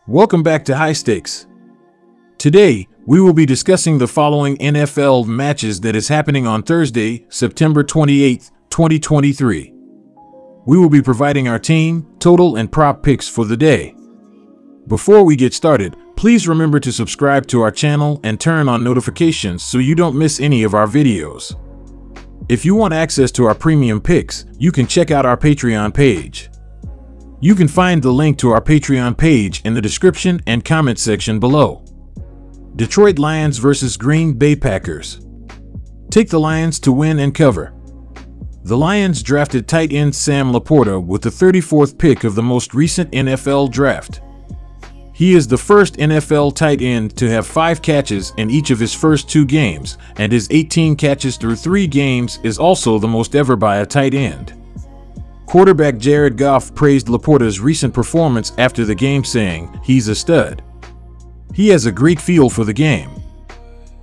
Welcome back to High Stakes. Today, we will be discussing the following NFL matches that is happening on Thursday, September 28, 2023. We will be providing our team, total, and prop picks for the day. Before we get started, please remember to subscribe to our channel and turn on notifications so you don't miss any of our videos. If you want access to our premium picks, you can check out our Patreon page. You can find the link to our Patreon page in the description and comment section below. Detroit Lions vs. Green Bay Packers. Take the Lions to win and cover. The Lions drafted tight end Sam Laporta with the 34th pick of the most recent NFL draft. He is the first NFL tight end to have 5 catches in each of his first 2 games, and his 18 catches through 3 games is also the most ever by a tight end. Quarterback Jared Goff praised Laporta's recent performance after the game, saying, "He's a stud. He has a great feel for the game.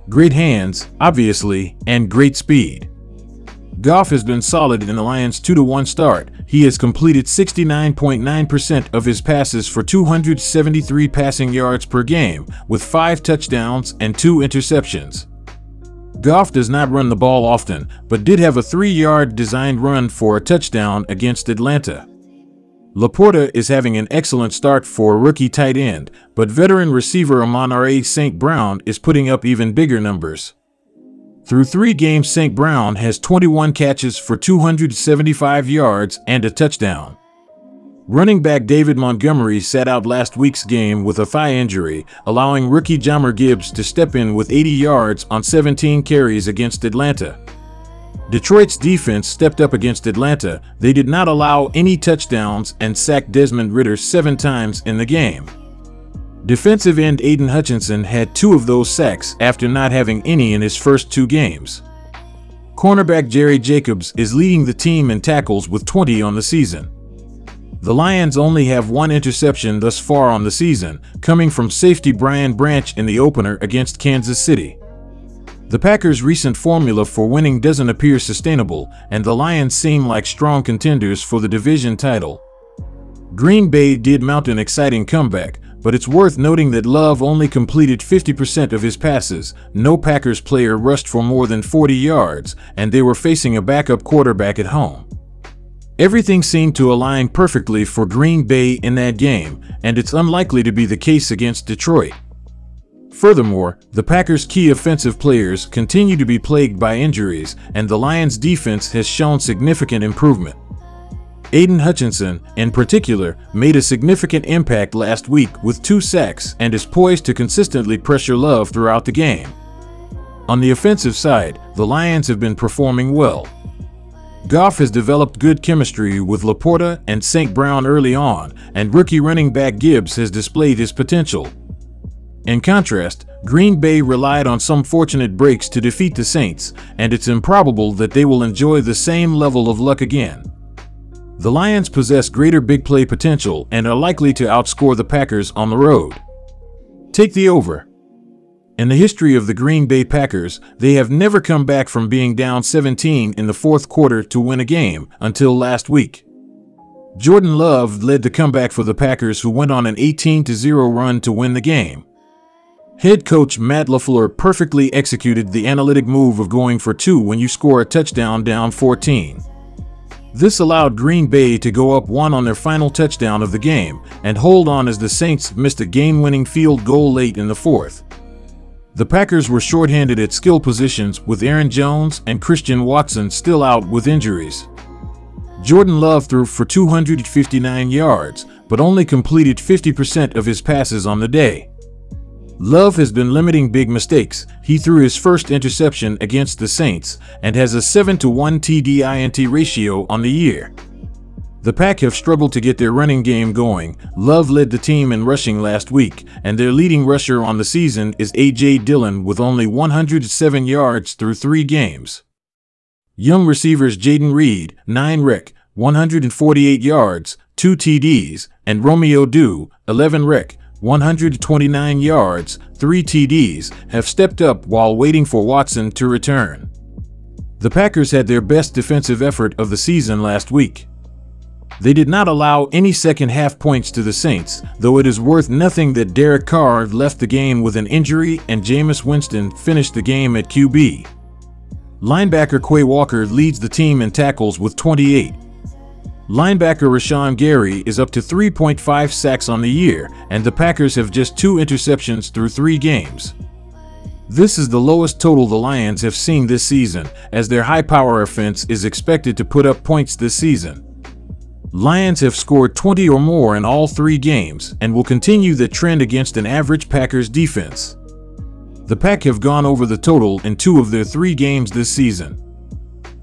Great hands, obviously, and great speed." Goff has been solid in the Lions' 2-1 start. He has completed 69.9% of his passes for 273 passing yards per game, with 5 touchdowns and 2 interceptions. Goff does not run the ball often, but did have a 3-yard designed run for a touchdown against Atlanta. Laporta is having an excellent start for a rookie tight end, but veteran receiver Amon-Ra St. Brown is putting up even bigger numbers. Through 3 games, St. Brown has 21 catches for 275 yards and a touchdown. Running back David Montgomery sat out last week's game with a thigh injury, allowing rookie Jahmyr Gibbs to step in with 80 yards on 17 carries against Atlanta. Detroit's defense stepped up against Atlanta. They did not allow any touchdowns and sacked Desmond Ridder 7 times in the game. Defensive end Aiden Hutchinson had 2 of those sacks after not having any in his first 2 games. Cornerback Jerry Jacobs is leading the team in tackles with 20 on the season. The Lions only have 1 interception thus far on the season, coming from safety Brian Branch in the opener against Kansas City. The Packers' recent formula for winning doesn't appear sustainable, and the Lions seem like strong contenders for the division title. Green Bay did mount an exciting comeback, but it's worth noting that Love only completed 50% of his passes. No Packers player rushed for more than 40 yards, and they were facing a backup quarterback at home. Everything seemed to align perfectly for Green Bay in that game, and it's unlikely to be the case against Detroit. Furthermore, the Packers' key offensive players continue to be plagued by injuries, and the Lions' defense has shown significant improvement. Aiden Hutchinson, in particular, made a significant impact last week with 2 sacks and is poised to consistently pressure Love throughout the game. On the offensive side, the Lions have been performing well. Goff has developed good chemistry with Laporta and St. Brown early on, and rookie running back Gibbs has displayed his potential. In contrast, Green Bay relied on some fortunate breaks to defeat the Saints, and it's improbable that they will enjoy the same level of luck again. The Lions possess greater big play potential and are likely to outscore the Packers on the road. Take the over. In the history of the Green Bay Packers, they have never come back from being down 17 in the 4th quarter to win a game until last week. Jordan Love led the comeback for the Packers, who went on an 18-0 run to win the game. Head coach Matt LaFleur perfectly executed the analytic move of going for 2 when you score a touchdown down 14. This allowed Green Bay to go up 1 on their final touchdown of the game and hold on as the Saints missed a game-winning field goal late in the 4th. The Packers were shorthanded at skill positions, with Aaron Jones and Christian Watson still out with injuries. Jordan Love threw for 259 yards, but only completed 50% of his passes on the day. Love has been limiting big mistakes. He threw his first interception against the Saints and has a 7-to-1 TD/INT ratio on the year. The Pack have struggled to get their running game going. Love led the team in rushing last week, and their leading rusher on the season is A.J. Dillon with only 107 yards through 3 games. Young receivers Jaden Reed, 9 rec, 148 yards, 2 TDs, and Romeo Dew, 11 rec, 129 yards, 3 TDs, have stepped up while waiting for Watson to return. The Packers had their best defensive effort of the season last week. They did not allow any second-half points to the Saints, though it is worth nothing that Derek Carr left the game with an injury and Jameis Winston finished the game at QB. Linebacker Quay Walker leads the team in tackles with 28. Linebacker Rashawn Gary is up to 3.5 sacks on the year, and the Packers have just 2 interceptions through 3 games. This is the lowest total the Lions have seen this season, as their high-power offense is expected to put up points this season. Lions have scored 20 or more in all 3 games and will continue the trend against an average Packers defense. The Pack have gone over the total in 2 of their 3 games this season.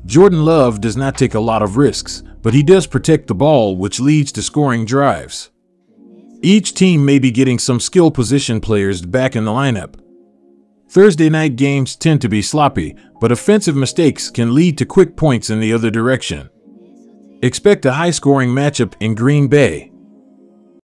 Jordan Love does not take a lot of risks, but he does protect the ball, which leads to scoring drives. Each team may be getting some skill position players back in the lineup. Thursday night games tend to be sloppy, but offensive mistakes can lead to quick points in the other direction. Expect a high-scoring matchup in Green Bay.